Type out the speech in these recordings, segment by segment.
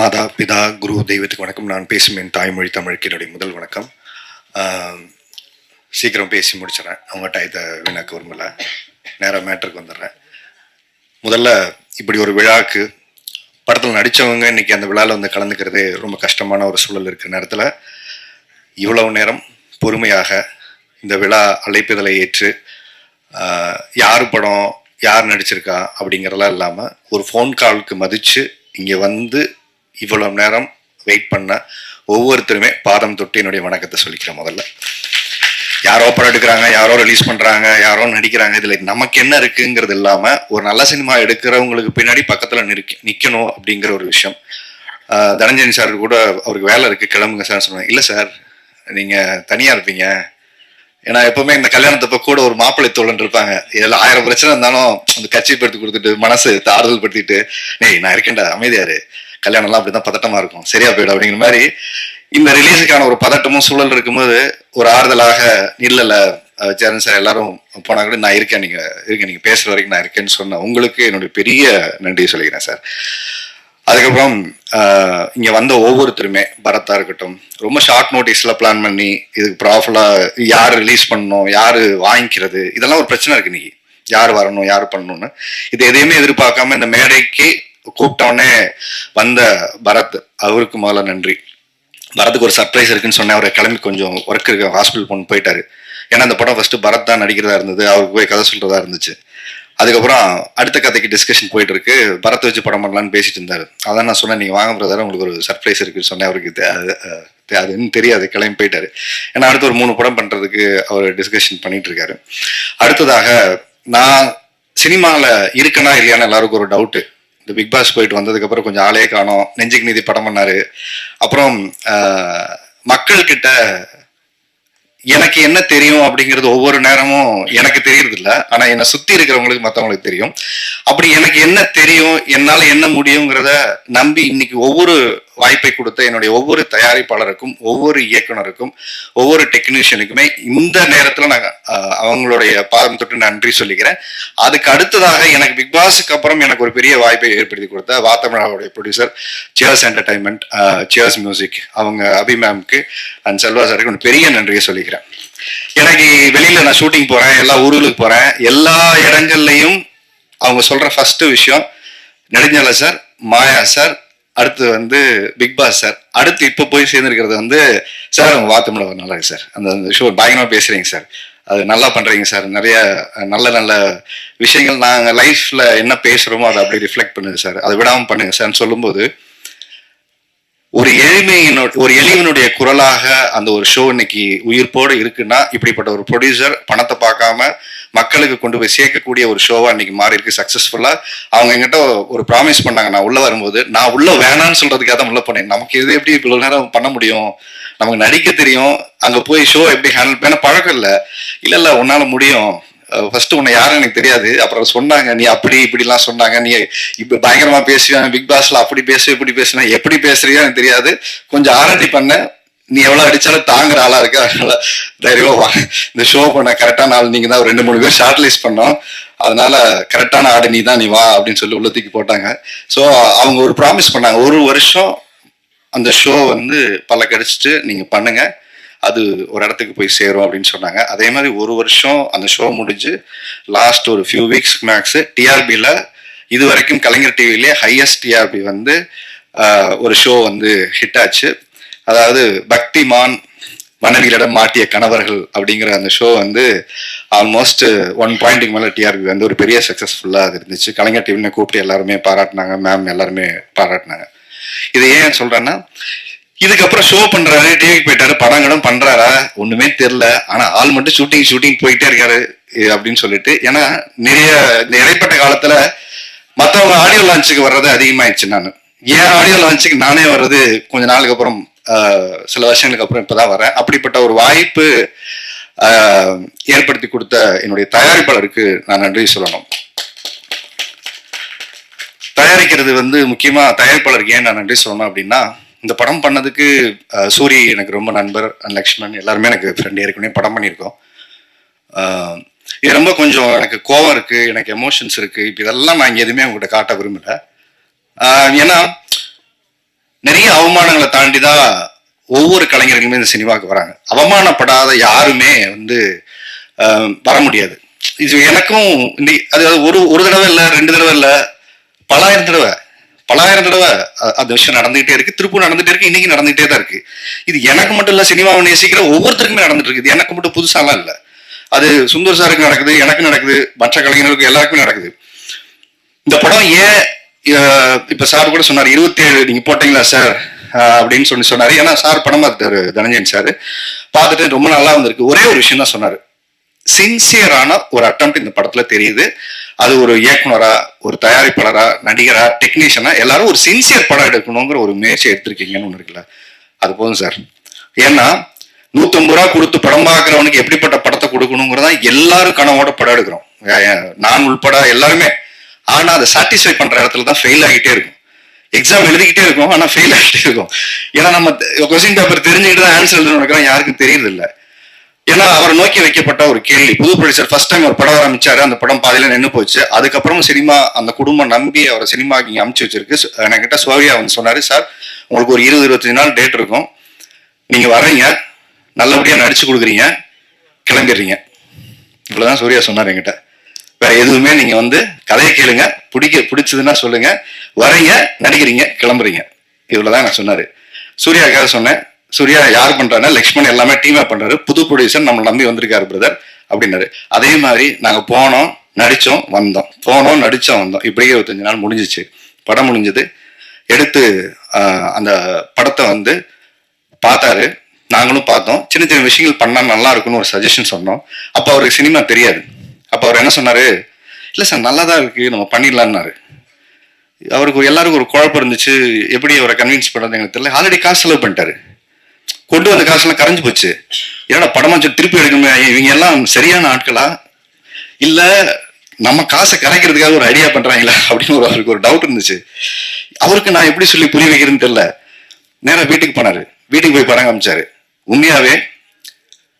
மாதா பிதா குரு தெய்வத்துக்கு வணக்கம். நான் பேசும் என் தாய்மொழி தமிழுக்கு என்னுடைய முதல் வணக்கம். சீக்கிரம் பேசி முடிச்சிடறேன், அவங்ககிட்ட இதை வீணாக்க விரும்பல, நேராக மேட்டருக்கு வந்துடுறேன். முதல்ல இப்படி ஒரு விழாவுக்கு படத்தில் நடித்தவங்க இன்னைக்கு அந்த விழாவில் வந்து கலந்துக்கிறதே ரொம்ப கஷ்டமான ஒரு சூழல் இருக்கிற நேரத்தில் இவ்வளவு நேரம் பொறுமையாக இந்த விழா அழைப்புதலை ஏற்று யார் படம் யார் நடிச்சிருக்கா அப்படிங்கிறதெல்லாம் இல்லாமல் ஒரு ஃபோன் காலுக்கு மதித்து இங்கே வந்து இவ்வளவு நேரம் வெயிட் பண்ண ஒவ்வொருத்தருமே பாதம் தொட்டு என்னுடைய வணக்கத்தை சொல்லிக்கிறேன். முதல்ல யாரோ படம் எடுக்கிறாங்க, யாரோ ரிலீஸ் பண்றாங்க, யாரோ நடிக்கிறாங்க, இதுல நமக்கு என்ன இருக்குங்கிறது இல்லாம ஒரு நல்ல சினிமா எடுக்கிறவங்களுக்கு பின்னாடி பக்கத்துல நிக்கணும் அப்படிங்கிற ஒரு விஷயம். தனஞ்சயன் சார் கூட அவருக்கு வேலை இருக்கு, கிளம்புங்க சார் சொன்னாங்க. இல்ல சார், நீங்க தனியா இருப்பீங்க, ஏன்னா எப்பவுமே இந்த கல்யாணத்தப்ப கூட ஒரு மாப்பிள்ளை தோழன் இருப்பாங்க. இதுல 1000 பிரச்சனை இருந்தாலும் அந்த கட்சி படுத்தி கொடுத்துட்டு மனசு ஆறுதல் படுத்திட்டு, நெய் நான் இருக்கேன்டா அமைதியாரு, கல்யாணம்லாம் அப்படிதான் பதட்டமா இருக்கும், சரியா போயிடும் அப்படிங்கிற மாதிரி இந்த ரிலீஸுக்கான ஒரு பதட்டமும் சூழல் இருக்கும்போது ஒரு ஆறுதலாக இல்லைல்ல சேரன் சார் எல்லாரும் போனா கூட நான் இருக்கேன், நீங்க பேசுற வரைக்கும் நான் இருக்கேன்னு சொன்ன உங்களுக்கு என்னுடைய பெரிய நன்றி சொல்லிக்கிறேன் சார். அதுக்கப்புறம் இங்க வந்த ஒவ்வொருத்தருமே, பரத்தா இருக்கட்டும், ரொம்ப ஷார்ட் நோட்டீஸ்ல பிளான் பண்ணி இதுக்கு ப்ராப்பரா யார் ரிலீஸ் பண்ணணும், யாரு வாங்கிக்கிறது, இதெல்லாம் ஒரு பிரச்சனை இருக்கு. இன்னைக்கு யார் வரணும் யார் பண்ணணும்னு இது எதையுமே எதிர்பார்க்காம இந்த மேடைக்கு கூப்பிட்டோடனே வந்த பரத், அவருக்கு முதல்ல நன்றி. பரத்துக்கு ஒரு சர்ப்ரைஸ் இருக்குன்னு சொன்னேன், அவரை கிளம்பி கொஞ்சம் ஒர்க் இருக்கு, ஹாஸ்பிட்டல் போயிட்டாரு. ஏன்னா அந்த படம் ஃபர்ஸ்ட் பரத் தான் நடிக்கிறதா இருந்தது, அவருக்கு போய் கதை சொல்றதா இருந்துச்சு. அதுக்கப்புறம் அடுத்த கதைக்கு டிஸ்கஷன் போயிட்டு இருக்கு, பரத்தை வச்சு படம் பண்ணலான்னு பேசிட்டு இருந்தாரு. அதான் நான் சொன்னேன், நீங்க வாங்க பிரதர், உங்களுக்கு ஒரு சர்ப்ரைஸ் இருக்குன்னு சொன்னேன். அவருக்கு அதுன்னு தெரியாது, கிளம்பி போயிட்டாரு. ஏன்னா அடுத்து ஒரு 3 படம் பண்றதுக்கு அவர் டிஸ்கஷன் பண்ணிட்டு இருக்காரு. அடுத்ததாக நான் சினிமாவில் இருக்கனா இல்லையான்னு எல்லாருக்கும் ஒரு டவுட்டு. இந்த பிக் பாஸ் போயிட்டு வந்ததுக்கு அப்புறம் கொஞ்சம் ஆளே காணோம், நெஞ்சுக்கு நீதி படம் பண்ணாரு. அப்புறம் மக்கள் கிட்ட எனக்கு என்ன தெரியும் அப்படிங்கிறது ஒவ்வொரு நேரமும் எனக்கு தெரியறது இல்லை, ஆனா என்னை சுத்தி இருக்கிறவங்களுக்கு மற்றவங்களுக்கு தெரியும். அப்படி எனக்கு என்ன தெரியும், என்னால என்ன முடியுங்கிறத நம்பி இன்னைக்கு ஒவ்வொரு வாய்ப்பை கொடுத்த என்னுடைய ஒவ்வொரு தயாரிப்பாளருக்கும், ஒவ்வொரு இயக்குனருக்கும், ஒவ்வொரு டெக்னீஷியனுக்குமே இந்த நேரத்துல நான் அவங்களுடைய பாதம் தொட்டு நன்றி சொல்லிக்கிறேன். அதுக்கு அடுத்ததாக எனக்கு பிக் பாஸுக்கு அப்புறம் எனக்கு ஒரு பெரிய வாய்ப்பை ஏற்படுத்தி கொடுத்த வாத்தமிழாவுடைய producer Cheers entertainment, Cheers music, அவங்க அபி மேம்க்கு அண்ட் செல்வா சாருக்கு ஒரு பெரிய நன்றியை சொல்லிக்கிறேன். எனக்கு வெளியில நான் ஷூட்டிங் போறேன், எல்லா ஊர்களுக்கு போறேன், எல்லா இடங்கள்லையும் அவங்க சொல்ற ஃபர்ஸ்ட் விஷயம் நெடுஞ்சாலை சார், மாயா சார், அடுத்து வந்து பிக் பாஸ் சார், அடுத்து இப்ப போய் சேர்ந்துருக்கிறது வந்து சார் உங்க வாத்தமிழ நல்லா இருக்கு சார், அந்த ஷோ பயங்கரமா பேசுறீங்க சார், அது நல்லா பண்றீங்க சார், நிறைய நல்ல நல்ல விஷயங்கள் நாங்க லைஃப்ல என்ன பேசுறோமோ அதை அப்படி ரிஃப்ளெக்ட் பண்ணுங்க சார், அதை விடாம பண்ணுங்க சார்ன்னு சொல்லும்போது ஒரு எளிவனுடைய குரலாக அந்த ஒரு ஷோ இன்னைக்கு உயிர்ப்போடு இருக்குன்னா, இப்படிப்பட்ட ஒரு ப்ரொடியூசர் பணத்தை பார்க்காம மக்களுக்கு கொண்டு போய் சேர்க்கக்கூடிய ஒரு ஷோவா இன்னைக்கு மாறி இருக்கு சக்சஸ்ஃபுல்லா. அவங்க என்கிட்ட ஒரு ப்ராமிஸ் பண்ணாங்க, நான் உள்ள வரும்போது, நான் உள்ள வேணான்னு சொல்றதுக்காக தான் உள்ள போனேன். நமக்கு இது எப்படி இவ்வளவு நேரம் பண்ண முடியும், நமக்கு நடிக்க தெரியும், அங்க போய் ஷோ எப்படி ஹேண்டில் பண்ண பழக்கம் இல்லை. இல்ல உன்னால முடியும், ஃபர்ஸ்ட் உன்னை யாரும் எனக்கு தெரியாது, அப்புறம் சொன்னாங்க நீ அப்படி இப்படிலாம் சொன்னாங்க, நீ இப்ப பயங்கரமா பேசுவேன், பிக் பாஸ்ல அப்படி பேசு இப்படி பேசுனா, எப்படி பேசுறியோ எனக்கு தெரியாது, கொஞ்சம் ஆராய்ச்சி பண்ண, நீ எவ்வளவு அடிச்சாலும் தாங்குற ஆளா இருக்கு, அதனால தைரியமா இந்த ஷோ பண்ண கரெக்டான ஆள் நீங்க தான். 2-3 பேர் ஷார்ட் லிஸ்ட் பண்ணோம், அதனால கரெக்டான ஆடு நீ தான், நீ வா அப்படின்னு சொல்லி உள்ள தூக்கி போட்டாங்க. ஸோ அவங்க ஒரு ப்ராமிஸ் பண்ணாங்க, 1 வருஷம் அந்த ஷோ வந்து பல கிடைச்சிட்டு நீங்க பண்ணுங்க, அது ஒரு இடத்துக்கு போய் சேரும் அப்படின்னு சொன்னாங்க. அதே மாதிரி 1 வருஷம் அந்த ஷோ முடிஞ்சு லாஸ்ட் ஒரு ஃபியூ வீக்ஸ் மேக்ஸ் டிஆர்பியில் இது வரைக்கும் கலைஞர் டிவிலே ஹையஸ்ட் டிஆர்பி வந்து ஒரு ஷோ வந்து ஹிட் ஆச்சு. அதாவது பக்திமான் மனைவியிடம் மாட்டிய கணவர்கள் அப்படிங்கிற அந்த ஷோ வந்து ஆல்மோஸ்ட் 1 பாயிண்ட்டுக்கு மேலே டிஆர்பி வந்து ஒரு பெரிய சக்ஸஸ்ஃபுல்லாக அது இருந்துச்சு. கலைஞர் டிவின்னு கூப்பிட்டு எல்லாருமே பாராட்டினாங்க, மேம் எல்லாருமே பாராட்டினாங்க. இதை ஏன் சொல்றேன்னா, இதுக்கப்புறம் ஷோ பண்றாரு, டிவிக்கு போயிட்டாரு, படங்களும் பண்றாரா ஒண்ணுமே தெரியல, ஆனா ஆள் மட்டும் ஷூட்டிங் போயிட்டே இருக்காரு அப்படின்னு சொல்லிட்டு. ஏன்னா நிறைய இடைப்பட்ட காலத்துல மற்றவங்க ஆடியோ லான்ச்சுக்கு வர்றது அதிகமாயிடுச்சு. நான் ஏன் ஆடியோ லான்ச்சுக்கு நானே வர்றது கொஞ்ச நாளுக்கு அப்புறம், சில வருஷங்களுக்கு அப்புறம் இப்பதான் வரேன். அப்படிப்பட்ட ஒரு வாய்ப்பு ஏற்படுத்தி கொடுத்த என்னுடைய தயாரிப்பாளருக்கு நான் நன்றி சொல்லணும். தயாரிக்கிறது வந்து முக்கியமா தயாரிப்பாளருக்கு ஏன் நான் நன்றி சொல்லணும் அப்படின்னா, இந்த படம் பண்ணதுக்கு சூரி எனக்கு ரொம்ப நண்பர், லக்ஷ்மண் எல்லாருமே எனக்கு ஃப்ரெண்ட், ஏற்கனவே படம் பண்ணியிருக்கோம். இது ரொம்ப கொஞ்சம் எனக்கு கோவம் இருக்கு, எனக்கு எமோஷன்ஸ் இருக்கு, இப்போ இதெல்லாம் நான் இங்கே எதுவுமே உங்கள்கிட்ட காட்ட விரும்பல. ஏன்னா நிறைய அவமானங்களை தாண்டி தான் ஒவ்வொரு கலைஞர்களுமே இந்த சினிமாவுக்கு வராங்க. அவமானப்படாத யாருமே வந்து வர முடியாது. இது எனக்கும் அது ஒரு ஒரு தடவை இல்லை, 2 தடவை இல்லை, பலாயிரம் தடவை அந்த விஷயம் நடந்துகிட்டே இருக்கு. திருப்பூர் நடந்துட்டே இருக்கு, இன்னைக்கு நடந்துகிட்டே தான் இருக்கு. இது எனக்கு மட்டும் இல்ல, சினிமாவை நேசிக்கிற ஒவ்வொருத்தருக்குமே நடந்துட்டு இருக்குது. இது எனக்கு மட்டும் புதுசாலாம் இல்லை. அது சுந்தர் சாருக்கு நடக்குது, எனக்கு நடக்குது, மற்ற கலைஞர்களுக்கு எல்லாருக்குமே நடக்குது. இந்த படம் ஏன் இப்ப சார் கூட சொன்னார் 27 நீங்க போட்டீங்களா சார் அப்படின்னு சொன்னாரு. ஏன்னா சார் படம் பார்த்தாரு, தனஞ்சயன் சார் பார்த்துட்டு ரொம்ப நல்லா வந்திருக்கு. ஒரே ஒரு விஷயம் தான் சொன்னாரு, சின்சியரான ஒரு அட்டெம்ப்ட் இந்த படத்துல தெரியுது. அது ஒரு இயக்குனரா, ஒரு தயாரிப்பாளரா, நடிகரா, டெக்னீஷியனா எல்லாரும் ஒரு சின்சியர் படம் எடுக்கணுங்கிற ஒரு முயற்சி எடுத்திருக்கீங்கன்னு ஒண்ணு இருக்குல்ல, அது போதும் சார். ஏன்னா 150 ரூபா கொடுத்து படம் பார்க்கறவனுக்கு எப்படிப்பட்ட படத்தை கொடுக்கணுங்கிறதா எல்லாரும் கனவோட படம் எடுக்கிறோம், நான் உள்பட எல்லாருமே. ஆனா அதை சாட்டிஸ்ஃபை பண்ற இடத்துல தான் ஃபெயில் ஆகிட்டே இருக்கும். எக்ஸாம் எழுதிக்கிட்டே இருக்கும், ஆனா ஃபெயில் ஆகிட்டே இருக்கும். ஏன்னா நம்ம கொஸ்டின் பேப்பர் தெரிஞ்சுக்கிட்டு தான் ஆன்சர் எழுதணும், யாருக்கும் தெரியுது இல்லை. ஏன்னா அவரை நோக்கி வைக்கப்பட்ட ஒரு கேள்வி. புது ப்ரொடியூசர் ஃபர்ஸ்ட் டைம் ஒரு படம் ஆரம்பிச்சாரு, அந்த படம் பாதியில நின்று போச்சு. அதுக்கப்புறம் சினிமா, அந்த குடும்பம் நம்பி அவரை சினிமாக்கு இங்கே அமுச்சு வச்சிருக்கு. என்கிட்ட சோரியா வந்து சொன்னாரு, சார் உங்களுக்கு ஒரு 20-25 நாள் டேட் இருக்கும், நீங்க வர்றீங்க, நல்லபடியா நடிச்சு கொடுக்குறீங்க, கிளம்பிடுறீங்க. இவ்வளவுதான் சூர்யா சொன்னார் என்கிட்ட. வேற எதுவுமே நீங்க வந்து கதையை கேளுங்க, பிடிச்சதுன்னா சொல்லுங்க, வரீங்க, நடிக்கிறீங்க, கிளம்புறீங்க, இவ்வளவுதான் நான் சொன்னாரு. சூர்யாக்காக சொன்னேன், சூர்யா யார் பண்றாங்க, லக்ஷ்மண் எல்லாமே டீமா பண்றாரு, புது ப்ரொடியூசர் நம்ம நம்பி வந்திருக்காரு பிரதர் அப்படின்னாரு. அதே மாதிரி நாங்க போனோம், நடிச்சோம், வந்தோம், போனோம், நடிச்சோம், வந்தோம். இப்படியே 25 நாள் முடிஞ்சிச்சு. படம் முடிஞ்சது. எடுத்து அந்த படத்தை வந்து பார்த்தாரு, நாங்களும் பார்த்தோம். சின்ன சின்ன விஷயங்கள் பண்ணா நல்லா இருக்குன்னு ஒரு சஜஷன் சொன்னோம். அப்ப அவருக்கு சினிமா தெரியாது. அப்ப அவர் என்ன சொன்னாரு, இல்ல சார் நல்லாதான் இருக்கு, நம்ம பண்ணிடலான்னாரு. அவருக்கு எல்லாருக்கும் ஒரு குழப்பம் இருந்துச்சு, எப்படி அவரை கன்வின்ஸ் பண்றது எங்களுக்கு தெரியல. ஆல்ரெடி காசு செலவு பண்ணிட்டாரு, கொண்டு வந்த காசுலாம் கரைஞ்சு போச்சு. ஏன்னா படமா திருப்பி எடுக்கணுமே, இவங்க எல்லாம் சரியான ஆட்களா இல்ல நம்ம காசை கரைக்கிறதுக்காக ஒரு ஐடியா பண்றாங்களா அப்படின்னு அவருக்கு ஒரு டவுட் இருந்துச்சு. அவருக்கு நான் எப்படி சொல்லி புரிய வைக்கிறேன்னு தெரியல. நேரம் வீட்டுக்கு போனாரு, வீட்டுக்கு போய் படம் காமிச்சாரு. உண்மையாவே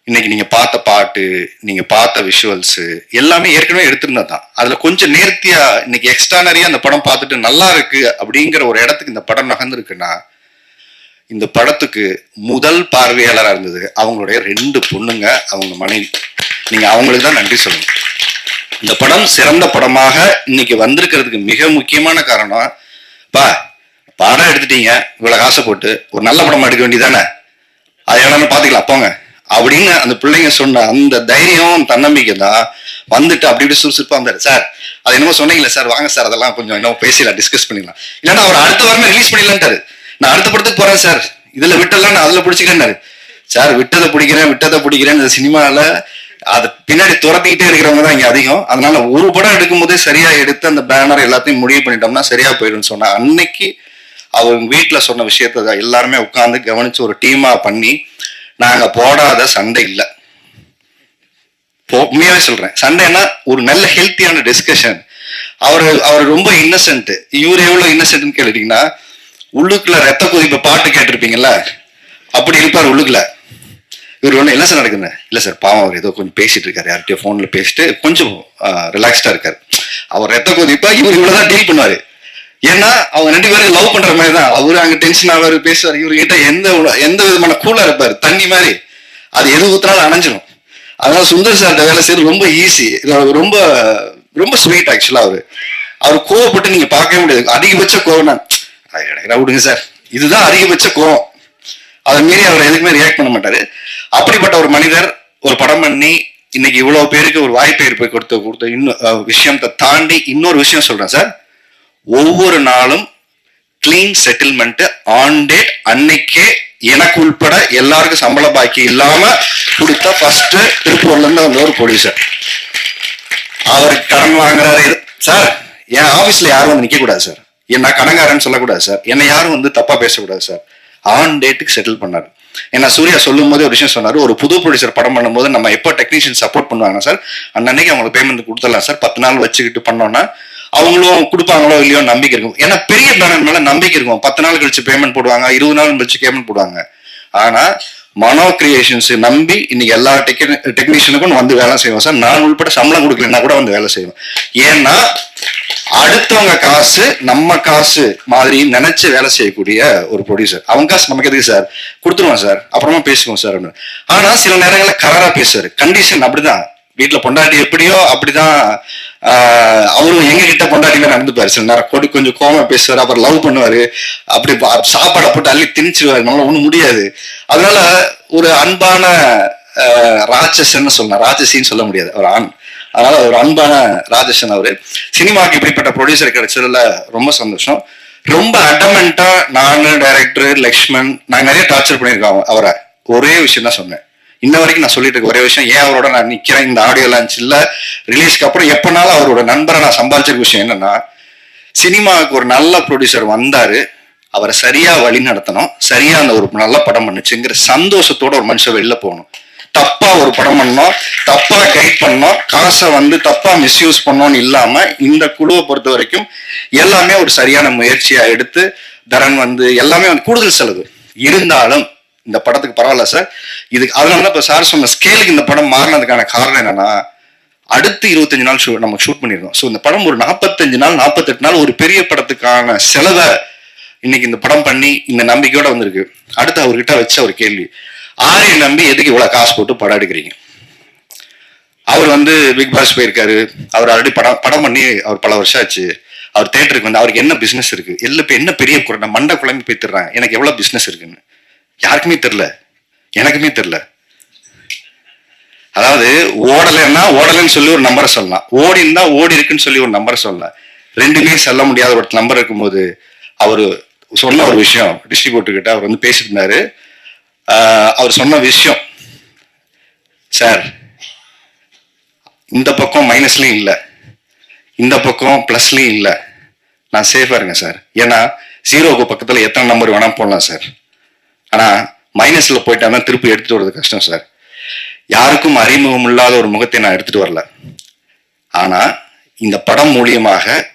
இன்னைக்கு நீங்க பார்த்த பாட்டு, நீங்க பார்த்த விஷுவல்ஸ் எல்லாமே ஏற்கனவே எடுத்திருந்தா தான். அதுல கொஞ்சம் நேர்த்தியா இன்னைக்கு எக்ஸ்ட்ரானரியா அந்த படம் பார்த்துட்டு நல்லா இருக்கு அப்படிங்கிற ஒரு இடத்துக்கு இந்த படம் நகர்ந்துருக்குன்னா, இந்த படத்துக்கு முதல் பார்வையாளராக இருந்தது அவங்களுடைய 2 பொண்ணுங்க, அவங்க மனைவி. நீங்க அவங்களுக்கு தான் நன்றி சொல்லணும். இந்த படம் சிறந்த படமாக இன்னைக்கு வந்திருக்கிறதுக்கு மிக முக்கியமான காரணம், படம் எடுத்துட்டீங்க, இவ்வளவு காசை போட்டு ஒரு நல்ல படம் எடுக்க வேண்டியதானே, அது என்னன்னு பாத்துக்கலாம் போங்க அப்படின்னு அந்த பிள்ளைங்க சொன்ன அந்த தைரியம், தன்னம்பிக்கை தான் வந்துட்டு அப்படி இப்படி சுறுசுறுப்பா வந்தாரு. சார் அது என்னமோ சொன்னீங்களே சார், வாங்க சார் அதெல்லாம் கொஞ்சம் என்ன பேசலாம், டிஸ்கஸ் பண்ணிக்கலாம். இல்லைன்னா அவர் அடுத்த வாரமே ரிலீஸ் பண்ணிடலான்ட்டாரு. நான் அடுத்த படத்துக்கு போறேன் சார், இதுல விட்டெல்லாம் நான் அதுல பிடிச்சிக்கிறேன்னாரு. சார் விட்டதை பிடிக்கிறேன் சினிமால அது பின்னாடி துரத்திக்கிட்டே இருக்கிறவங்க தான் இங்க அதிகம். அதனால ஒரு படம் எடுக்கும் போதே சரியா எடுத்து அந்த பேனர் எல்லாத்தையும் முடிவு பண்ணிட்டோம்னா சரியா போயிடும்னு சொன்னா, அன்னைக்கு அவங்க வீட்டுல சொன்ன விஷயத்த எல்லாருமே உட்கார்ந்து கவனிச்சு ஒரு டீமா பண்ணி, நாங்க போடாத சண்டை இல்லை. உண்மையாவே சொல்றேன், சண்டைன்னா ஒரு நல்ல ஹெல்த்தியான டிஸ்கஷன். அவர் ரொம்ப இன்னசென்ட். இவர் எவ்வளவு இன்னசென்ட்னு கேட்டீங்கன்னா, உள்ளுக்குள்ள ரத்த கொதிப்பு பாட்டு கேட்டிருப்பீங்கல்ல, அப்படி இருப்பார் உள்ளுக்குள்ள. இவர் ஒண்ணு என்ன சார் நடக்குது, இல்ல சார் பாவம் அவர் ஏதோ கொஞ்சம் பேசிட்டு இருக்காரு, யார்கிட்டயோ போன்ல பேசிட்டு கொஞ்சம் ரிலாக்ஸ்டா இருக்காரு. அவர் ரத்த கொதிப்பா இவர் இவ்வளவுதான் டீல் பண்ணுவாரு. ஏன்னா அவங்க 2 பேரும் லவ் பண்ற மாதிரி தான். அவரு அங்க டென்ஷன் ஆவாரு, பேசுவாரு, இவரு கிட்ட எந்த விதமான கூலா இருப்பாரு, தண்ணி மாதிரி. அது எது ஊத்தினாலும் அணைஞ்சிடும். அதனால சுந்தர் சார் வேலை செய்யறது ரொம்ப ஈஸி. ரொம்ப ரொம்ப ஸ்வீட் ஆக்சுவலா. அவர் கோவப்பட்டு நீங்க பார்க்கவே முடியாது. அதிகபட்ச கோவம் விடுங்க சார், இதுதான் அதிகபட்ச கோவம். அதை மீறி அவர் எதுக்குமே ரியாக்ட் பண்ண மாட்டாரு. அப்படிப்பட்ட ஒரு மனிதர் ஒரு படம் பண்ணி இன்னைக்கு இவ்வளவு பேருக்கு ஒரு வாய்ப்பை ஏற்பை கொடுத்த இன்னும் விஷயத்தை தாண்டி இன்னொரு விஷயம் சொல்றேன் சார். ஒவ்வொரு நாளும் கிளீன் செட்டில்மெண்ட் ஆன் டேட், அன்னைக்கே எனக்கு உள்பட எல்லாருக்கும் சம்பள பாக்கி இல்லாம கொடுத்த ஃபர்ஸ்ட் திருப்பூர்ல இருந்து வந்த ஒரு ப்ரொடியூசர். அவருக்கு கடன் வாங்குறாரு சார். என் ஆபீஸ்ல யாரும் வந்து நிக்க கூடாது சார், நான் கடங்காரன்னு சொல்லக்கூடாது சார், என்னை யாரும் வந்து தப்பா பேசக்கூடாது சார். ஆன் டேட்டுக்கு செட்டில் பண்ணாரு. ஏன்னா சூர்யா சொல்லும் போது ஒரு விஷயம் சொன்னாரு, ஒரு புது ப்ரொடியூசர் படம் பண்ணும்போது நம்ம எப்போ டெக்னீஷியன் சப்போர்ட் பண்ணுவாங்க சார், அன்னைக்கு அவங்களுக்கு பேமெண்ட் கொடுத்துடலாம் சார், 10 நாள் வச்சுக்கிட்டு பண்ணோம்னா அவங்களும் கொடுப்பாங்களோ இல்லையோ நம்பிக்கை இருக்கும். ஏன்னா பெரிய பேனர் மேல நம்பிக்கை இருக்கும். 10 நாள் கழிச்சு பேமெண்ட் போடுவாங்க, 20 நாள் கழிச்சு பேமெண்ட் போடுவாங்க. ஆனா மனோ கிரியேஷன்ஸ் நம்பி இன்னைக்கு எல்லா டெக்னீஷியனுக்கும் வந்து வேலை செய்வோம் சார். நான் உள்பட சம்பளம் கொடுக்கலன்னா கூட வந்து வேலை செய்வோம். ஏன்னா அடுத்தவங்க காசு நம்ம காசு மாதிரி நினைச்சு வேலை செய்யக்கூடிய ஒரு ப்ரொடியூசர். அவங்க காசு நமக்கு எதுக்கு சார், கொடுத்துருவோம் சார், அப்புறமா பேசுவோம் சார். ஆனா சில நேரங்களில் கராரா பேசுவாரு. கண்டிஷன் அப்படிதான், வீட்டுல பொண்டாட்டி எப்படியோ அப்படிதான் அவரும் எங்க கிட்ட பொண்டாட்டில நடந்துப்பாரு. சில நேரம் கொஞ்சம் கோமா பேசுவாரு, அப்புறம் லவ் பண்ணுவாரு, அப்படி சாப்பாடை போட்டு அள்ளி திணிச்சிருவாரு. நம்மளால ஒண்ணும் முடியாது. அதனால ஒரு அன்பான ராட்சசன்னு சொல்லலாம், ராட்சசின்னு சொல்ல முடியாது, ஒரு ஆண். அதனால ஒரு அன்பான ராஜேஷன் அவரு. சினிமாவுக்கு இப்படிப்பட்ட ப்ரொடியூசர் கிடைச்சதுல ரொம்ப சந்தோஷம். ரொம்ப அடமெண்டா நானு, டைரக்டர் லக்ஷ்மண், நான் நிறைய டார்ச்சர் பண்ணியிருக்கோம் அவரை. ஒரே விஷயம் தான் சொன்னேன், இன்ன வரைக்கும் நான் சொல்லிட்டு இருக்க ஒரே விஷயம், ஏன் அவரோட நான் நிக்கிறேன் இந்த ஆடியோ லான்ச்ல ரிலீஸ்க்கு அப்புறம் எப்பனாலும் அவரோட நண்பரை நான் சம்பாதிச்சிருக்க விஷயம் என்னன்னா, சினிமாவுக்கு ஒரு நல்ல ப்ரொடியூசர் வந்தாரு, அவரை சரியா வழி நடத்தணும், சரியா அந்த ஒரு நல்ல படம் பண்ணுச்சுங்கிற சந்தோஷத்தோட ஒரு மனுஷன் வெளில போகணும். தப்பா ஒரு படம் பண்ணோம், தப்பா கைட் பண்ணோம், காசை வந்து தப்பா மிஸ்யூஸ் பண்ணோம்னு இல்லாம இந்த குழுவை பொறுத்த வரைக்கும் எல்லாமே ஒரு சரியான முயற்சியா எடுத்து, தரன் வந்து எல்லாமே வந்து கூடுதல் செலவு இருந்தாலும் இந்த படத்துக்கு பரவாயில்ல சார். இதுக்கு அதனாலதான் இப்ப சார் சொன்ன ஸ்கேலுக்கு இந்த படம் மாறினதுக்கான காரணம் என்னன்னா, அடுத்து 25 நாள் நம்ம ஷூட் பண்ணிருக்கோம். ஸோ இந்த படம் ஒரு 45 நாள் 48 நாள் ஒரு பெரிய படத்துக்கான செலவை இன்னைக்கு இந்த படம் பண்ணி இந்த நம்பிக்கையோட வந்திருக்கு. அடுத்து அவர்கிட்ட வச்ச ஒரு கேள்வி, ஆரியை நம்பி எதுக்கு இவ்வளவு காசு போட்டு படம் எடுக்கிறீங்க? அவர் வந்து பிக் பாஸ் போயிருக்காரு, அவர் ஆல்ரெடி படம் பண்ணி அவர் பல வருஷம் ஆச்சு. அவர் தேட்டருக்கு வந்து அவருக்கு என்ன பிசினஸ் இருக்கு, இப்ப என்ன பெரிய குறை, மண்டை குழம்பு போய் தர்றாங்க, எனக்கு எவ்வளவு பிசினஸ் இருக்குன்னு யாருக்குமே தெரியல, எனக்குமே தெரியல. அதாவது ஓடலைன்னு சொல்லி ஒரு நம்பரை சொல்லலாம், ஓடி இருந்தா ஓடி இருக்குன்னு சொல்லி ஒரு நம்பரை சொல்லலாம். ரெண்டுமே சொல்ல முடியாத ஒரு நம்பர் இருக்கும்போது அவரு சொன்ன ஒரு விஷயம், டிஸ்ட்ரிபியூட்டர் கிட்ட அவர் வந்து பேசிட்டு இருந்தாரு. அவர் சொன்ன விஷயம், சார் இந்த பக்கம் மைனஸ்லயும் இல்லை, இந்த பக்கம் பிளஸ்லயும் இல்லை, நான் சேஃபா இருங்க சார். ஏன்னா ஜீரோக்கு பக்கத்துல எத்தனை நம்பர் வேணா போடலாம் சார், ஆனா மைனஸ்ல போயிட்டா திருப்பி எடுத்துட்டு வர்றது கஷ்டம் சார். யாருக்கும் அறிமுகம் இல்லாத ஒரு முகத்தை நான் எடுத்துட்டு வரல. ஆனா இந்த படம் மூலியமாக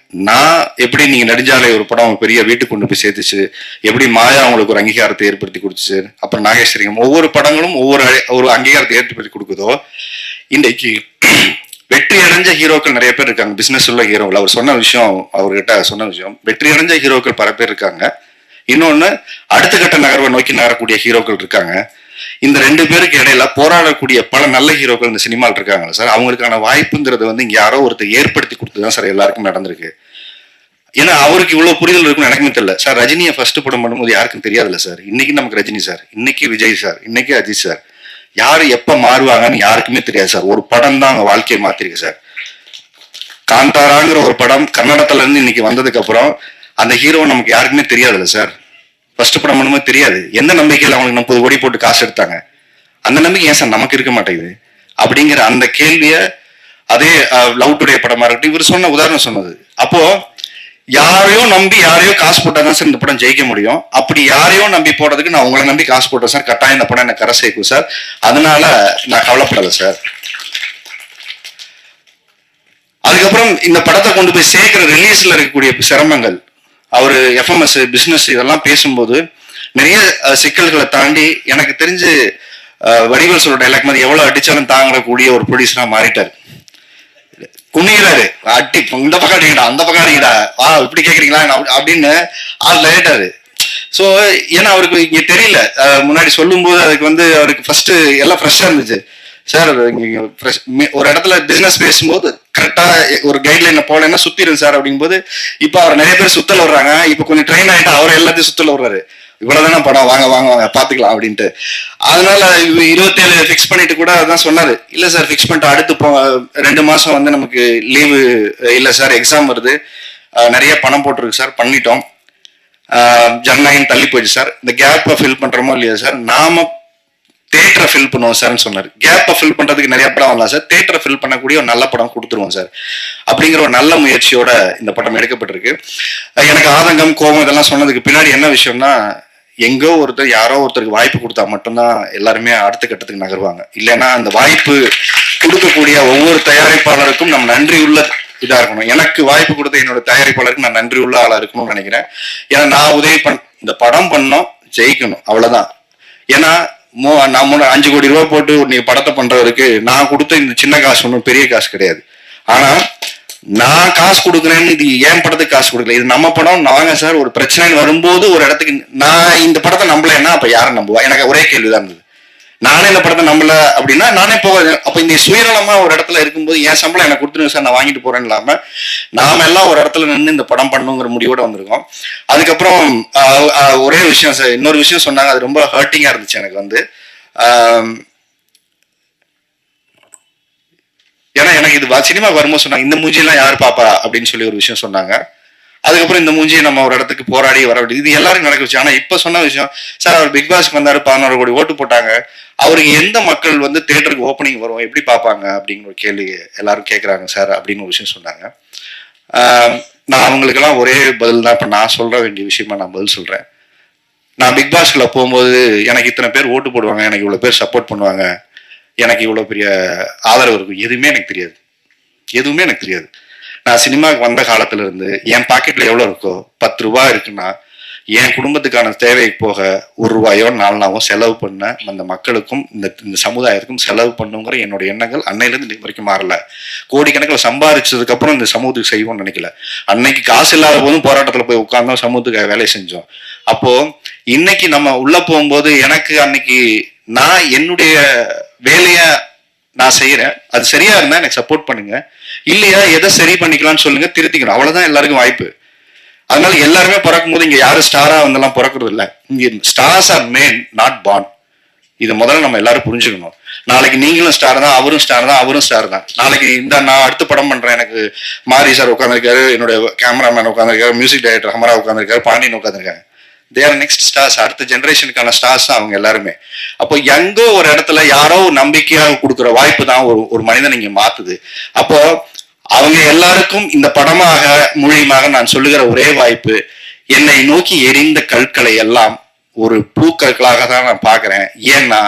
நான் எப்படி, நீங்க நெடுஞ்சாலை ஒரு படம் பெரிய வீட்டுக்கு கொண்டு போய் சேர்த்துச்சு, எப்படி மாயா அவங்களுக்கு ஒரு அங்கீகாரத்தை ஏற்படுத்தி கொடுத்துச்சு, அப்புறம் நாகேஸ்வரியம், ஒவ்வொரு படங்களும் ஒவ்வொரு அங்கீகாரத்தை ஏற்படுத்தி கொடுக்குதோ, இன்றைக்கு வெற்றி அடைஞ்ச ஹீரோக்கள் நிறைய பேர் இருக்காங்க, பிசினஸ் உள்ள ஹீரோக்கள். அவர் சொன்ன விஷயம், அவர்கிட்ட சொன்ன விஷயம், வெற்றி அடைஞ்ச ஹீரோக்கள் பல பேர் இருக்காங்க. இன்னொன்னு அடுத்த கட்ட நகர்வை நோக்கி நகரக்கூடிய ஹீரோக்கள் இருக்காங்க. இந்த ரெண்டு பேருக்கு இடையில போராடக்கூடிய பல நல்ல ஹீரோக்கள் இந்த சினிமாவில் இருக்காங்க சார். அவங்களுக்கான வாய்ப்புங்கிறது வந்து இங்க யாரோ ஒருத்தர் ஏற்படுத்தி கொடுத்துதான் சார் எல்லாருக்கும் நடந்திருக்கு. ஏன்னா அவருக்கு இவ்வளவு புரிதல் இருக்குன்னு எனக்குமே தெரியல சார். ரஜினியை ஃபர்ஸ்ட் படம் பண்ணும்போது யாருக்கும் தெரியாதுல்ல சார். இன்னைக்கு நமக்கு ரஜினி சார், இன்னைக்கு விஜய் சார், இன்னைக்கு அஜித் சார், யாரு எப்ப மாறுவாங்கன்னு யாருக்குமே தெரியாது சார். ஒரு படம் தான் அவங்க வாழ்க்கையை மாத்திருக்கு சார். காந்தாராங்கிற ஒரு படம் கன்னடத்துல இருந்து இன்னைக்கு வந்ததுக்கு அப்புறம் அந்த ஹீரோ நமக்கு யாருக்குமே தெரியாதுல்ல சார். ஃபர்ஸ்ட் படம் பண்ணும்போது தெரியாது. எந்த நம்பிக்கையில் அவங்களுக்கு 30 கோடி போட்டு காசு எடுத்தாங்க, அந்த நம்பிக்கை ஏன் சார் நமக்கு இருக்க மாட்டேங்குது அப்படிங்கிற அந்த கேள்விய, அதே லவ் டுடே படமா இருக்கட்டும், இவர் சொன்ன உதாரணம் சொன்னது. அப்போ யாரையோ நம்பி யாரையோ காசு போட்டாதான் சார் இந்த படம் ஜெயிக்க முடியும். அப்படி யாரையோ நம்பி போடுறதுக்கு நான் உங்களை நம்பி காசு போட்டேன் சார், கட்டாயம் இந்த படம் எனக்கு கரை சேர்க்கும் சார். அதனால நான் கவலைப்படலை சார். அதுக்கப்புறம் இந்த படத்தை கொண்டு போய் சேர்க்கிற ரிலீஸ்ல இருக்கக்கூடிய சிரமங்கள், அவரு எஃப்எம்எஸ் பிசினஸ் இதெல்லாம் பேசும்போது நிறைய சிக்கல்களை தாண்டி எனக்கு தெரிஞ்சு வடிவேல் சொல்ற டைலாக் மாதிரி எவ்வளவு அடிச்சாலும் தாங்கக்கூடிய ஒரு ப்ரொடியூசரா மாறிட்டாரு. குனிகிறாரு, அட்டி இந்த பக்கம் அடிக்கடா, அந்த பக்கம் அடிக்கடா, இப்படி கேக்குறீங்களா அப்படின்னு ஆள் லேட்டாரு. ஸோ ஏன்னா அவருக்கு இங்க தெரியல, முன்னாடி சொல்லும் போது அதுக்கு வந்து அவருக்கு ஃபர்ஸ்ட் எல்லாம் ஃப்ரெஷ்ஷா இருந்துச்சு சார். ஒரு இடத்துல பிசினஸ் பேசும்போது கரெக்டா ஒரு கைட்லைன் போலன்னா சுத்திடும் சார் அப்படிங்கும்போது, இப்ப அவர் நிறைய பேர் சுத்தல வர்றாங்க. இப்ப கொஞ்சம் ட்ரெயின் ஆயிட்டா அவர் எல்லாத்தையும் சுத்தல வர்றாரு. இவ்வளவுதானே படம், வாங்க வாங்க வாங்க பாத்துக்கலாம் அப்படின்ட்டு. அதனால 27 ஃபிக்ஸ் பண்ணிட்டு கூட அதான் சொன்னாரு, இல்ல சார் ஃபிக்ஸ் பண்ணிட்டு அடுத்து 2 மாசம் வந்து நமக்கு லீவு இல்ல சார், எக்ஸாம் வருது, நிறைய பணம் போட்டிருக்கு சார், பண்ணிட்டோம், ஜனநாயகம் தள்ளி போயிடுச்சு சார், இந்த கேப்பை ஃபில் பண்றோமோ இல்லையா சார், நாம தேட்டரை ஃபில் பண்ணுவோம் சார்ன்னு சொன்னார். கேப்பை ஃபில் பண்றதுக்கு நிறைய படம் வரலாம் சார், தேட்டரை ஃபில் பண்ணக்கூடிய ஒரு நல்ல படம் கொடுத்துருவோம் சார் அப்படிங்கிற ஒரு நல்ல முயற்சியோட இந்த படம் எடுக்கப்பட்டிருக்கு. எனக்கு ஆதங்கம், கோபம் இதெல்லாம் சொன்னதுக்கு பின்னாடி என்ன விஷயம்னா, எங்கோ ஒருத்தர் யாரோ ஒருத்தருக்கு வாய்ப்பு கொடுத்தா மட்டும்தான் எல்லாருமே அடுத்த கட்டத்துக்கு நகருவாங்க. இல்லைன்னா அந்த வாய்ப்பு கொடுக்கக்கூடிய ஒவ்வொரு தயாரிப்பாளருக்கும் நம்ம நன்றி உள்ள இதா இருக்கணும். எனக்கு வாய்ப்பு கொடுத்த என்னோட தயாரிப்பாளருக்கு நான் நன்றி உள்ள ஆளா இருக்கணும்னு நினைக்கிறேன். ஏன்னா நான் உதவி இந்த படம் பண்ணோம், ஜெயிக்கணும், அவ்வளவுதான். ஏன்னா நான் 5 கோடி ரூபாய் போட்டு நீ படத்தை பண்றவருக்கு நான் கொடுத்த இந்த சின்ன காசு ஒன்றும் பெரிய காசு கிடையாது. ஆனா நான் காசு கொடுக்குறேன்னு இது என் படத்துக்கு காசு கொடுக்கல, இது நம்ம படம். வாங்க சார், ஒரு பிரச்சனை வரும்போது ஒரு இடத்துக்கு நான் இந்த படத்தை நம்பலைன்னா அப்ப யாரை நம்புவா? எனக்கு ஒரே கேள்விதான் இருந்தது. நானே இந்த படத்தை நம்பல அப்படின்னா நானே போக. அப்ப இந்த சுயநலமா ஒரு இடத்துல இருக்கும்போது என் சம்பளம் எனக்கு கொடுத்துருங்க சார், நான் வாங்கிட்டு போறேன்னு இல்லாம நாம எல்லாம் ஒரு இடத்துல நின்று இந்த படம் பண்ணுங்கிற முடிவோட வந்திருக்கோம். அதுக்கப்புறம் ஒரே விஷயம் சார், இன்னொரு விஷயம் சொன்னாங்க, அது ரொம்ப ஹர்ட்டிங்கா இருந்துச்சு எனக்கு வந்து. ஏன்னா எனக்கு இது சினிமா வரும்போது சொன்னாங்க, இந்த மூஞ்சியெல்லாம் யார் பாப்பா அப்படின்னு சொல்லி ஒரு விஷயம் சொன்னாங்க. அதுக்கப்புறம் இந்த மூஞ்சியை நம்ம ஒரு இடத்துக்கு போராடி வர வேண்டியது இது எல்லாரும் நடக்க வச்சு. ஆனா இப்ப சொன்ன விஷயம் சார், அவர் பிக் பாஸ்க்கு வந்தாரு, 11 கோடி ஓட்டு போட்டாங்க, அவருக்கு எந்த மக்கள் வந்து தியேட்டருக்கு ஓப்பனிங் வரும் எப்படி பார்ப்பாங்க அப்படிங்கிற ஒரு கேள்வி எல்லாரும் கேட்குறாங்க சார் அப்படின்னு ஒரு விஷயம் சொன்னாங்க. நான் அவங்களுக்கெல்லாம் ஒரே பதில் தான் இப்போ நான் சொல்ற வேண்டிய விஷயமா நான் பதில் சொல்றேன். நான் பிக் பாஸ்குள்ள போகும்போது எனக்கு இத்தனை பேர் ஓட்டு போடுவாங்க, எனக்கு இவ்வளவு பேர் சப்போர்ட் பண்ணுவாங்க, எனக்கு இவ்வளவு பெரிய ஆதரவு இருக்கும், எதுவுமே எனக்கு தெரியாது. எதுவுமே எனக்கு தெரியாது. நான் சினிமாவுக்கு வந்த காலத்துல இருந்து என் பாக்கெட்ல எவ்வளவு இருக்கோ 10 ரூபாய் இருக்குன்னா என் குடும்பத்துக்கான தேவைக்கு போக 1 ரூபாயோ 4 செலவு பண்ண அந்த மக்களுக்கும் இந்த சமுதாயத்துக்கும் செலவு பண்ணுங்கிற என்னோட எண்ணங்கள் அன்னையிலிருந்து இன்னைக்கு வரைக்கும் மாறல. கோடிக்கணக்கில் சம்பாதிச்சதுக்கு அப்புறம் இந்த சமூகத்துக்கு செய்வோம்னு நினைக்கல. அன்னைக்கு காசு இல்லாத போதும் போராட்டத்துல போய் உட்கார்ந்தோம், சமூகத்துக்கு வேலை செஞ்சோம். அப்போ இன்னைக்கு நம்ம உள்ள போகும்போது எனக்கு அன்னைக்கு நான் என்னுடைய வேலைய நான் செய்யறேன், அது சரியா இருந்தா எனக்கு சப்போர்ட் பண்ணுங்க, இல்லையா எதை சரி பண்ணிக்கலாம்னு சொல்லுங்க, திருத்திக்கணும். அவ்வளவுதான் எல்லாருக்கும் வாய்ப்பு. அதனால எல்லாருமே பிறக்கும் போது இங்க யாரும் ஸ்டாரா வந்தெல்லாம் பிறக்கிறது இல்லை. இங்க stars R man not born. இதை முதல்ல நம்ம எல்லாரும் புரிஞ்சுக்கணும். நாளைக்கு நீங்களும் ஸ்டார் தான், அவரும் ஸ்டார் தான், அவரும் ஸ்டார் தான். நாளைக்கு நான் அடுத்த படம் பண்றேன், எனக்கு மாரி சார் உட்காந்துருக்காரு, என்னுடைய கேமராமேன் உட்காந்துருக்காரு, மியூசிக் டைரக்டர் ஹமரா உட்காந்துருக்காரு, பாண்டியன் உட்காந்துருக்காங்க. தேர் நெக்ஸ்ட் ஸ்டார்ஸ், அடுத்த ஜெனரேஷனுக்கான ஸ்டார்ஸ் தான் அவங்க எல்லாருமே. அப்போ எங்கோ ஒரு இடத்துல யாரோ நம்பிக்கையாக கொடுக்குற வாய்ப்பு தான் ஒரு மனிதன் இங்க மாத்துது. அப்போ அவங்க எல்லாருக்கும் இந்த படமாக மூலியமாக நான் சொல்லுகிற ஒரே வாய்ப்பு, என்னை நோக்கி எரிந்த கற்களை எல்லாம் ஒரு பூக்கற்களாக தான் நான் பாக்குறேன். ஏன்னா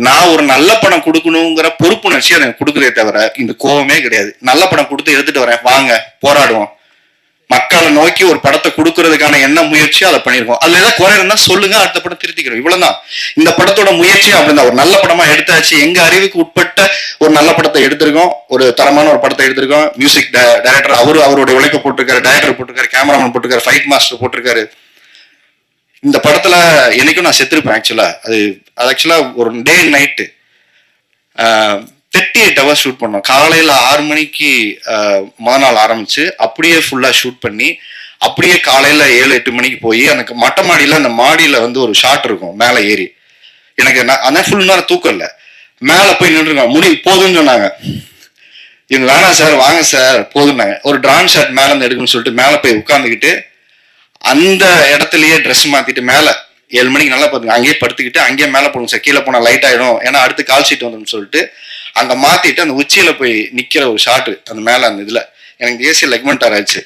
நான் ஒரு நல்ல படம் கொடுக்கணுங்கிற பொறுப்புணர்ச்சி எனக்கு கொடுக்குறதே தவிர இந்த கோபமே கிடையாது. நல்ல படம் கொடுத்து எடுத்துட்டு வரேன், வாங்க போராடுவோம், மக்களை நோக்கி ஒரு படத்தை கொடுக்கறதுக்கான என்ன முயற்சியோ அதை பண்ணிருக்கோம். அதுல ஏதாவது குறை இருந்தா சொல்லுங்க, அடுத்த படம் திருத்திக்கிறோம், இவ்வளவுதான். இந்த படத்தோட முயற்சியும் அப்படிதான். ஒரு நல்ல படமா எடுத்தாச்சு, எங்க அறிவுக்கு உட்பட்ட ஒரு நல்ல படத்தை எடுத்திருக்கோம், ஒரு தரமான ஒரு படத்தை எடுத்திருக்கோம். மியூசிக் டைரக்டர் அவருடைய உழைப்பை போட்டிருக்காரு, டைரக்டர் போட்டிருக்காரு, கேமராமேன் போட்டிருக்காரு, ஃபைட் மாஸ்டர் போட்டிருக்காரு. இந்த படத்துல என்னைக்கும் நான் செத்துருப்பேன். அது ஆக்சுவலா ஒரு டே நைட்டு 38 hours ஷூட் பண்ணோம். காலையில 6 மணிக்கு முதல் நாள் ஆரம்பிச்சு அப்படியே ஃபுல்லா ஷூட் பண்ணி அப்படியே காலையில 7-8 மணிக்கு போய் அந்த மொட்டை மாடியில அந்த மாடியில வந்து ஒரு ஷாட் இருக்கும் மேல ஏறி. எனக்கு அதான் ஃபுல் நேரம் தூக்கம் இல்லை. மேல போய் நின்றுருக்கோம், முடி போதுன்னு சொன்னாங்க. இவங்க வேணாம் சார் வாங்க சார் போதுன்னாங்க. ஒரு டிரான் ஷாட் மேல இருந்து எடுக்கணும்னு சொல்லிட்டு மேல போய் உட்காந்துக்கிட்டு அந்த இடத்துலயே ட்ரெஸ் மாத்திட்டு மேல 7 மணிக்கு நல்லா பார்த்துங்க அங்கேயே படுத்துக்கிட்டு அங்கேயே மேல போகணும் சார், கீழே போனா லைட் ஆயிடும், ஏன்னா அடுத்து கால் ஷீட் வந்துடும் சொல்லிட்டு அங்க மாத்திட்டு அந்த உச்சியில போய் நிக்கிற ஒரு ஷாட்டு அந்த மேல அந்த இதுல எனக்கு தேசிய லெக்மெண்ட் ஆராய்ச்சி.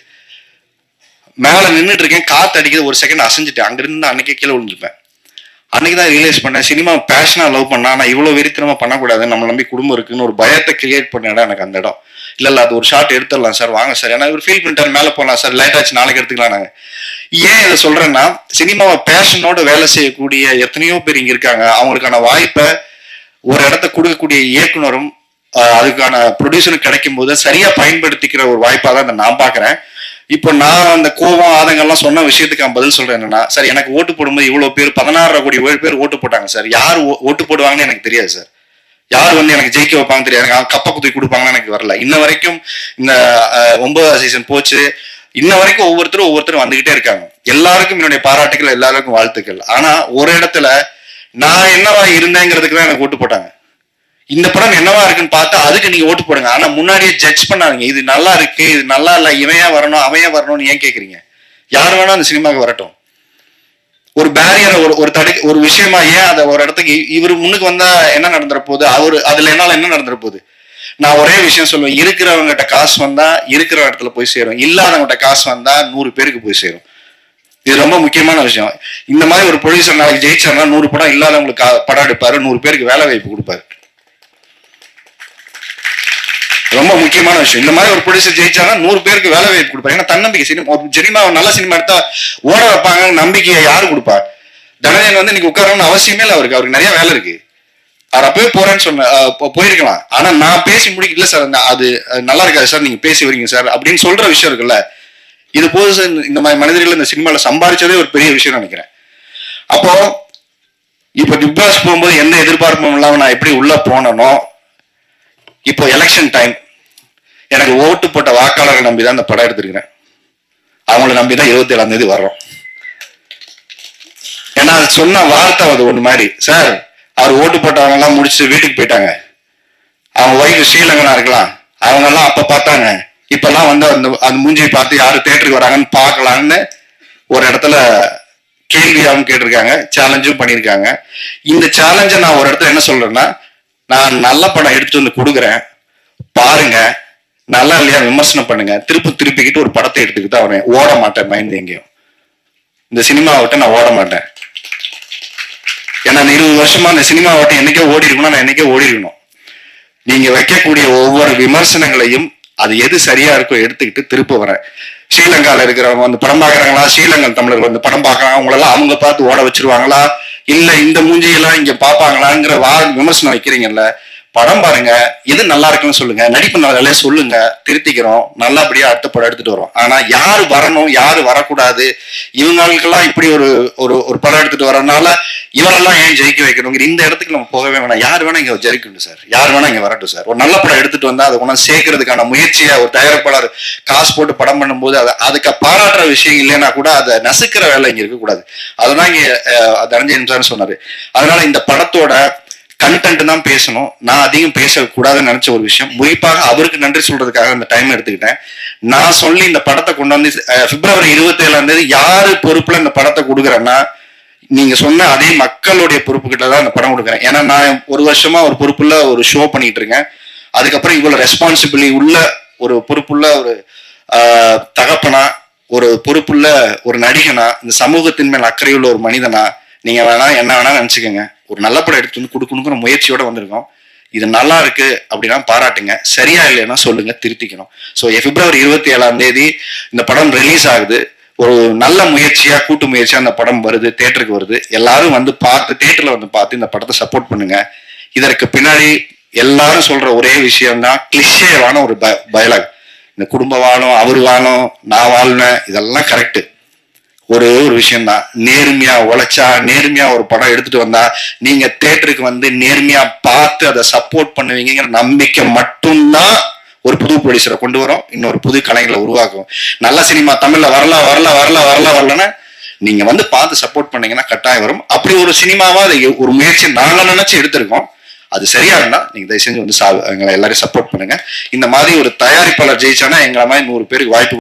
மேல நின்றுட்டு இருக்கேன், காத்து அடிக்கிறது, ஒரு செகண்ட் அசைஞ்சிட்டேன். அங்கிருந்து அன்னைக்கே கீழே விழுந்துருப்பேன். அன்னைக்குதான் ரியலைஸ் பண்ணேன், சினிமா பேஷனா லவ் பண்ணா நான் இவ்வளவு வெறித்தனமா பண்ணக்கூடாது, நம்ம நம்பி குடும்பம் இருக்குன்னு ஒரு பயத்தை கிரியேட் பண்ண இடம் எனக்கு அந்த இடம். இல்ல அது ஒரு ஷாட் எடுத்துடலாம் சார் வாங்க சார், ஏன்னா இவர் ஃபீல் பண்ணிட்டாரு மேல போகலாம் சார், லேட் ஆச்சு நாளைக்கு எடுத்துக்கலாம். நாங்க ஏன் இதை சொல்றேன்னா, சினிமாவை பேஷனோட வேலை செய்யக்கூடிய எத்தனையோ பேர் இங்க இருக்காங்க. அவங்களுக்கான வாய்ப்பை ஒரு இடத்த கொடுக்கக்கூடிய இயக்குனரும் அதுக்கான ப்ரொடியூசரும் கிடைக்கும் போது சரியா பயன்படுத்திக்கிற ஒரு வாய்ப்பா தான் நான் பாக்குறேன். இப்போ நான் அந்த கோபம் ஆதங்கள்லாம் சொன்ன விஷயத்துக்கு நான் பதில் சொல்றேன் என்னன்னா, சார் எனக்கு ஓட்டு போடும்போது இவ்வளவு பேர் 16 கோடி பேர் ஓட்டு போட்டாங்க சார். யார் ஓட்டு போடுவாங்கன்னு எனக்கு தெரியாது சார். யார் வந்து எனக்கு ஜெயிக்க வைப்பாங்க தெரியாது. எனக்கு கப்ப குத்தி கொடுப்பாங்கன்னு எனக்கு வரல. இன்ன வரைக்கும் இந்த 9வது சீசன் போச்சு, இன்ன வரைக்கும் ஒவ்வொருத்தரும் வந்துகிட்டே இருக்காங்க. எல்லாருக்கும் என்னுடைய பாராட்டுகள், எல்லாருக்கும் வாழ்த்துக்கள். ஆனா ஒரு இடத்துல நான் என்னவா இருந்தேங்கிறதுக்கு தான் எனக்கு ஓட்டு போட்டாங்க. இந்த படம் என்னவா இருக்குன்னு பார்த்தா அதுக்கு நீங்க ஓட்டு போடுங்க. ஆனா முன்னாடியே ஜட்ஜ் பண்ணாதீங்க, இது நல்லா இருக்கு இது நல்லா இல்ல, இவையா வரணும் அவையா வரணும்னு ஏன் கேக்குறீங்க? யார் வேணா அந்த சினிமாவுக்கு வரட்டும். ஒரு பேரியர் ஒரு விஷயமா ஏன் அதை ஒரு இடத்துக்கு இவர் முன்னுக்கு வந்தா என்ன நடந்துற போகுது, அதுல என்னால என்ன நடந்துற போகுது? நான் ஒரே விஷயம் சொல்லுவேன், இருக்கிறவங்ககிட்ட காசு வந்தா இருக்கிற இடத்துல போய் சேரும், இல்லாதவங்கிட்ட காசு வந்தா 100 பேருக்கு போய் சேரும். இது ரொம்ப முக்கியமான விஷயம். இந்த மாதிரி ஒரு ப்ரொடியூசர் நாளைக்கு ஜெயிச்சாருன்னா 100 படம் இல்லாதவங்களுக்கு படம் எடுப்பாரு, 100 பேருக்கு வேலை வாய்ப்பு கொடுப்பாரு. ரொம்ப முக்கியமான விஷயம். இந்த மாதிரி ஒரு ப்ரொடியூசர் ஜெயிச்சாருன்னா 100 பேருக்கு வேலை வாய்ப்பு கொடுப்பாரு. ஏன்னா தன்னம்பிக்கை, சினிமா நல்ல சினிமா எடுத்தா ஓட வைப்பாங்க, நம்பிக்கையை யாரு கொடுப்பா? தனஞ்சயன் வந்து இன்னைக்கு உட்காரணும்னு அவசியமே இல்லை, அவருக்கு நிறைய வேலை இருக்கு. அவர் அப்பவே போறேன்னு சொன்ன போயிருக்கலாம். ஆனா நான் பேசி முடிக்கல சார், அது நல்லா இருக்காது சார், நீங்க பேசி வரீங்க சார் அப்படின்னு சொல்ற விஷயம் இருக்குல்ல, இது போது சார். இந்த மாதிரி மனிதர்கள் இந்த சினிமால சம்பாதிச்சதே ஒரு பெரிய விஷயம் நினைக்கிறேன். அப்போ இப்ப பிக் பாஸ் போகும்போது எந்த எதிர்பார்ப்பும் இல்லாம நான் எப்படி உள்ள போனனோ, இப்போ எலெக்ஷன் டைம் எனக்கு ஓட்டு போட்ட வாக்காளர்கள் நம்பிதான் இந்த படம் எடுத்திருக்கிறேன். அவங்கள நம்பிதான் 27ஆம் தேதி வர்றோம். ஏன்னா சொன்ன வார்த்தை அது ஒண்ணு மாதிரி, சார் அவர் ஓட்டு போட்டவங்க எல்லாம் முடிச்சு வீட்டுக்கு போயிட்டாங்க, அவங்க ஒய்ஃப் ஸ்ரீலங்கனா இருக்கலாம், அவங்க எல்லாம் அப்ப பார்த்தாங்க, இப்பெல்லாம் வந்து அந்த மூஞ்சியை பார்த்து யாரு தேட்டருக்கு வராங்கன்னு பார்க்கலான்னு ஒரு இடத்துல கேள்வியாகவும் கேட்டிருக்காங்க, சேலஞ்சும் பண்ணியிருக்காங்க. இந்த சேலஞ்சை நான் ஒரு இடத்துல என்ன சொல்றேன்னா, நான் நல்ல படம் எடுத்துட்டு வந்து கொடுக்குறேன், பாருங்க, நல்லா இல்லையா விமர்சனம் பண்ணுங்க, திருப்பிக்கிட்டு ஒரு படத்தை எடுத்துக்கிட்டு தான் வரேன். ஓட மாட்டேன் பயந்து எங்கேயும், இந்த சினிமாவிட்ட நான் ஓட மாட்டேன். ஏன்னா 20 வருஷமா இந்த சினிமாவிட்ட என்னைக்கே ஓடி இருக்கணும், நான் என்னைக்கே ஓடி இருக்கணும். நீங்க வைக்கக்கூடிய ஒவ்வொரு விமர்சனங்களையும் அது எது சரியா இருக்கோ எடுத்துக்கிட்டு திருப்ப வரேன். ஸ்ரீலங்கால இருக்கிறவங்க வந்து படம் பாக்குறாங்களா, ஸ்ரீலங்கன் தமிழர்கள் வந்து படம் பாக்குறாங்க, அவங்களெல்லாம் அவங்க பார்த்து ஓட வச்சிருவாங்களா, இல்ல இந்த மூஞ்சியெல்லாம் இங்க பாப்பாங்களாங்கிற விமர்சனம் வைக்கிறீங்கல்ல, படம் பாருங்க, எது நல்லா இருக்குன்னு சொல்லுங்க, நடிப்பு நல்லா சொல்லுங்க, திருத்திக்கிறோம், நல்லபடியா அடுத்த படம் எடுத்துட்டு வரோம். ஆனா யாரு வரணும் யாரு வரக்கூடாது, இவங்களுக்கெல்லாம் இப்படி ஒரு ஒரு படம் எடுத்துட்டு வரனால இவரெல்லாம் ஏன் ஜெயிக்க வைக்கணும், இந்த இடத்துக்கு நம்ம போகவே வேணாம். யார் வேணா இங்க ஜெயிக்கணும் சார், யார் வேணா இங்க வரட்டும் சார். ஒரு நல்ல படம் எடுத்துட்டு வந்தா அதை கொண்டாந்து சேர்க்கறதுக்கான முயற்சியை ஒரு தயாரிப்பாளர் காசு போட்டு படம் பண்ணும்போது அதுக்கு பாராட்டுற விஷயம் இல்லைன்னா கூட அதை நசுக்கிற வேலை இங்க இருக்கக்கூடாது. அதுதான் இங்க தனஞ்சயன் சார் சொன்னாரு. அதனால இந்த படத்தோட கண்டென்ட் தான் பேசணும், நான் அதிகம் பேசக்கூடாதுன்னு நினைச்ச ஒரு விஷயம். குறிப்பாக அவருக்கு நன்றி சொல்றதுக்காக அந்த டைம் எடுத்துக்கிட்டேன். நான் சொல்லி இந்த படத்தை கொண்டு வந்து பிப்ரவரி 27ஆம் தேதி யாரு பொறுப்புல இந்த படத்தை கொடுக்குறேன்னா, நீங்க சொன்ன அதே மக்களுடைய பொறுப்பு கிட்ட தான் இந்த படம் கொடுக்குறேன். ஏன்னா நான் ஒரு வருஷமா ஒரு பொறுப்புள்ள ஒரு ஷோ பண்ணிட்டு இருக்கேன். அதுக்கப்புறம் இவ்வளவு ரெஸ்பான்சிபிலிட்டி உள்ள ஒரு பொறுப்புள்ள ஒரு தகப்பனா, ஒரு பொறுப்புள்ள ஒரு நடிகனா, இந்த சமூகத்தின் மேல் அக்கறையுள்ள ஒரு மனிதனா, நீங்க வேணா என்ன வேணா நினைச்சுக்கோங்க, ஒரு நல்ல படம் எடுத்து வந்து கொடுக்கணுங்கிற முயற்சியோட வந்திருக்கோம். இது நல்லா இருக்கு அப்படின்னா பாராட்டுங்க, சரியா இல்லைன்னா சொல்லுங்க, திருத்திக்கணும். ஸோ பிப்ரவரி 27ஆம் தேதி இந்த படம் ரிலீஸ் ஆகுது. ஒரு நல்ல முயற்சியா, கூட்டு முயற்சியா அந்த படம் வருது, தேட்டருக்கு வருது. எல்லாரும் வந்து பார்த்து, தேட்டர்ல வந்து பார்த்து இந்த படத்தை சப்போர்ட் பண்ணுங்க. இதற்கு பின்னாடி எல்லாரும் சொல்ற ஒரே விஷயம் தான், கிளிஷேவான ஒரு டயலாக். இந்த குடும்ப வாழும், அவர் வாழும், நான் வாழ்னேன், இதெல்லாம் கரெக்ட். ஒரே ஒரு விஷயம் தான், நேர்மையா உழைச்சா, நேர்மையா ஒரு படம் எடுத்துட்டு வந்தா, நீங்க தேட்டருக்கு வந்து நேர்மையா பார்த்து அதை சப்போர்ட் பண்ணுவீங்கிற நம்பிக்கை மட்டும்தான் ஒரு புது ப்ரொடியூசரை கொண்டு வரும், இன்னொரு புது கலைஞர்களை உருவாக்கும். நல்ல சினிமா தமிழ்ல வரலன்னா நீங்க வந்து பார்த்து சப்போர்ட் பண்ணீங்கன்னா கட்டாயம் வரும். அப்படி ஒரு சினிமாவா அதை ஒரு முயற்சி நாங்க நினைச்சு எடுத்திருக்கோம். அது சரியா இருந்தா நீங்க தயவு செஞ்சு வந்து எங்களை எல்லாரையும் சப்போர்ட் பண்ணுங்க. இந்த மாதிரி ஒரு தயாரிப்பாளர் ஜெயிச்சானா எங்களை மாதிரி 100 பேருக்கு வாய்ப்பு